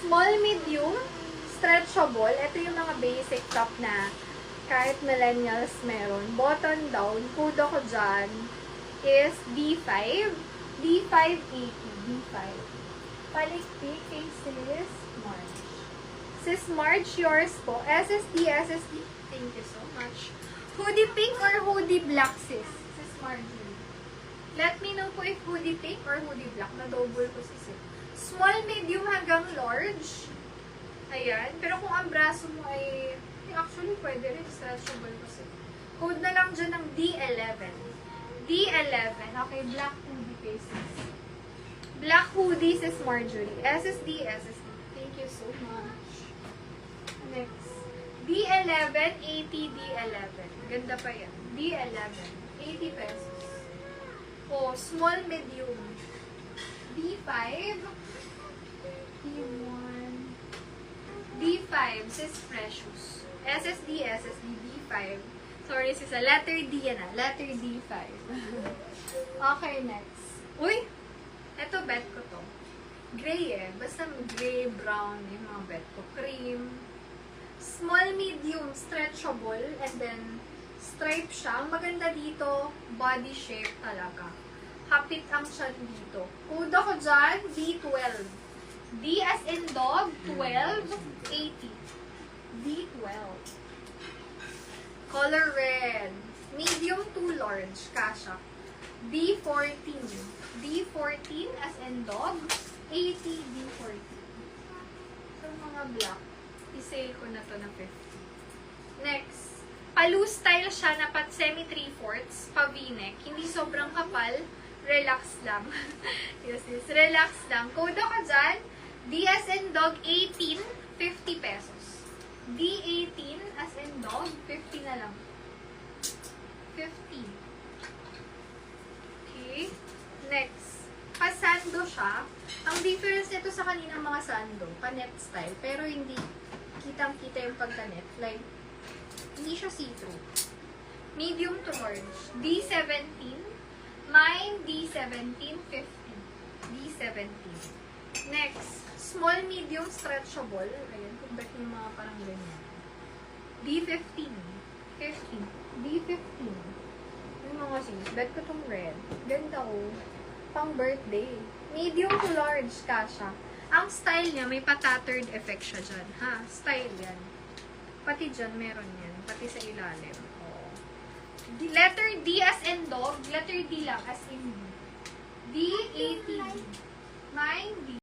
Small, medium, stretchable. Ito yung mga basic top na kahit millennials meron. Button down. Kudo ko dyan is D5. D580. D5. Palikpik kay Sis March. Sis March, yours po. SSD, SSD. Thank you so much. Hoodie pink or hoodie black, sis? Sis Marjorie. Let me know po if hoodie pink or hoodie black. Na-double ko si sis. Small, medium hanggang large. Ayan. Pero kung ang braso mo ay actually pwede rin stretchable kasi. Code na lang dyan ng D11. D11. Okay, black hoodie faces. Black hoodie sis Marjorie. SSD, SSD. Thank you so much. Next. D11, 80 D11. Ganda pa yan. D11. 80 pesos. Oh, small, medium. D5. D1. D5. Sis Precious. SSD, SSD. D5. Sorry, sis. Letter D yan ah. Letter D5. Okay, next. Uy! Ito, bet ko to. Gray eh. Basta gray, brown yung mga bet ko. Cream. Small, medium, stretchable, and then stripe siya. Ang maganda dito, body shape talaga. Hapit ang siya dito. Kudo ko dyan, D12. D as in dog, 12, 80. D12. Color red. Medium to large, kasha. D14. D14 as in dog, 80, D14. So, mga black. I-sale ko na to na 50. Next. Palu style siya na pat semi 3/4, pa v-neck. Hindi sobrang kapal. Relax lang. Yes, yes. Relax lang. Code ko dyan. D as in dog, 18, 50 pesos. D18 as in dog, 50 na lang. 50. Okay. Next. Pa-sando siya. Ang difference nito sa kaninang mga sando, pa-net style, pero hindi kitang-kita yung pagka-net. Like, hindi siya see-through. Medium to large. D17. Mine, D17, 50. D17. Next. Small, medium, stretchable. Ayan, kung ba't yung mga parang ganyan. D15. 15. D15. Yung mga sis, bet ko tong red. Ganda oh. Pang birthday. Medium to large, kasha. Ang style niya, may patattered effect siya dyan. Ha? Style yan. Pati dyan, meron yan. Pati sa ilalim. Oh. Letter D as in dog. Letter D lang as in D. D18. Mine D.